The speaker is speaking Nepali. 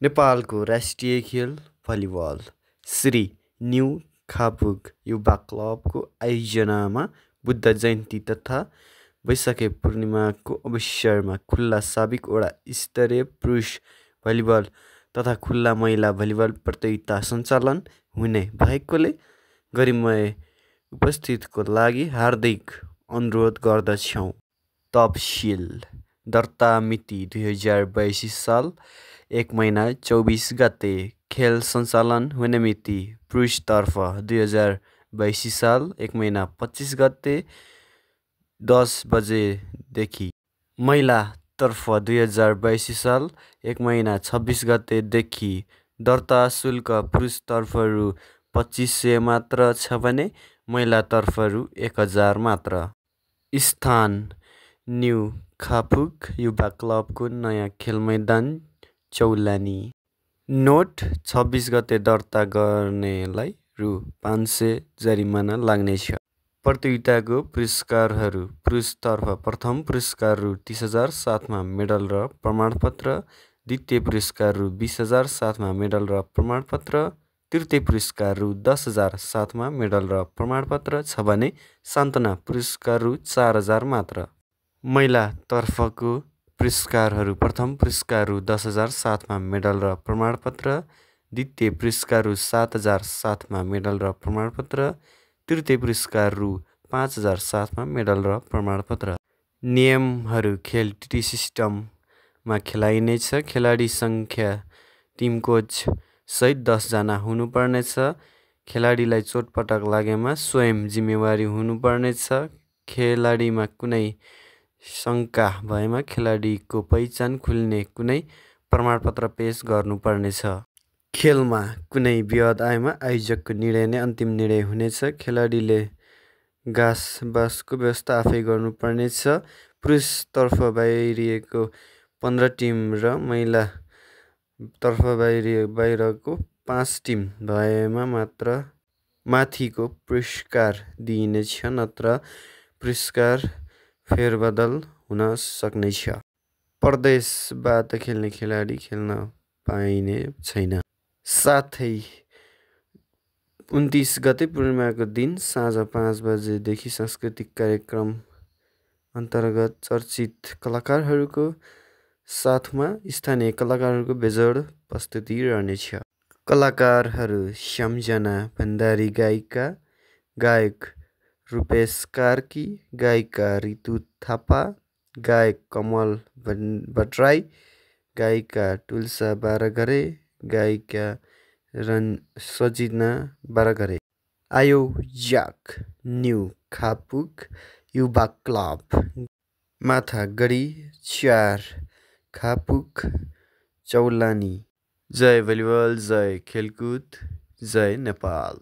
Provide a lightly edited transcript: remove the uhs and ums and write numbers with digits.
नेपालको राष्ट्रिय खेल भलिबल श्री न्यू खापुग युवा क्लबको आयोजनामा बुद्ध जयन्ती तथा वैशाखे पूर्णिमाको अवसरमा खुल्ला साबिक वडा स्तरीय पुरुष भलिबल तथा खुल्ला महिला भलिबल प्रतियोगिता सञ्चालन हुने भएकोले गरिमय उपस्थितिको लागि हार्दिक अनुरोध गर्दछौँ। तपसिल दर्ता मिति 2082 साल 1 महिना 24 गते। खेल सञ्चालन हुने मिति पुरुषतर्फ 2082 साल 1 महिना 25 गते 10 बजेदेखि, महिलातर्फ 2082 साल 1 महिना 26 गतेदेखि। दर्ता शुल्क पुरुषतर्फ रु 2500 मात्र छ भने महिलातर्फ रु 1000 मात्र। स्थान न्यू खापुग युवा क्लबको नयाँ खेल मैदान चौलानी। नोट 26 गते दर्ता गर्नेलाई रु 500 जरिमाना लाग्नेछ। प्रतियोगिताको पुरस्कारहरू: पुरुषतर्फ प्रथम पुरस्कार रु 30,000 साथमा मेडल र प्रमाणपत्र, द्वितीय पुरस्कार रु 20,000 साथमा मेडल र प्रमाणपत्र, तृतीय पुरस्कार रु 10,000 साथमा मेडल र प्रमाणपत्र छ भने सान्त्वना पुरस्कार रु 4,000 मात्र। महिलातर्फको पुरस्कारहरू: प्रथम पुरस्कार रु 10,000 साथमा मेडल र प्रमाणपत्र, द्वितीय पुरस्कार रु 7,000 साथमा मेडल र प्रमाणपत्र, तृतीय पुरस्कार रु 5,000 साथमा मेडल र प्रमाणपत्र। नियमहरू: खेल टिटी सिस्टममा खेलाइनेछ। खेलाडी सङ्ख्या टिम कोच सहित 10 जना हुनुपर्नेछ। खेलाडीलाई चोटपटक लागेमा स्वयं जिम्मेवारी हुनुपर्नेछ। खेलाडीमा कुनै शङ्का भएमा खेलाडीको पहिचान खुल्ने कुनै प्रमाणपत्र पेश गर्नुपर्नेछ। खेलमा कुनै विवाद आएमा आयोजकको निर्णय नै अन्तिम निर्णय हुनेछ। खेलाडीले घाँसबासको व्यवस्था आफै गर्नुपर्नेछ। पुरुषतर्फ बाहिरिएको 15 टिम र महिलातर्फ बाहिरको 5 टिम भएमा मात्र माथिको पुरस्कार दिइनेछ, नत्र पुरस्कार फेरबदल हुन सक्नेछ। परदेशबाट खेल्ने खेलाडी खेल्न पाइने छैन। साथै 29 गते पूर्णिमाको दिन साँझ 5 बजेदेखि सांस्कृतिक कार्यक्रम अन्तर्गत चर्चित कलाकारहरूको साथमा स्थानीय कलाकारहरूको बेजोड प्रस्तुति रहनेछ। कलाकारहरू: सम्झना भण्डारी गायिका, गायक रूपेश कार्की, गायिका रितु थापा, गायक कमल भट्टराई, गायिका तुलसा बारघरे, गायिका सजिना बारघरे। आयोजक न्यू खापुग युवा क्लब, माथागढी 4, खापुग, चौलानी। जय भलिबल, जय खेलकुद, जय नेपाल।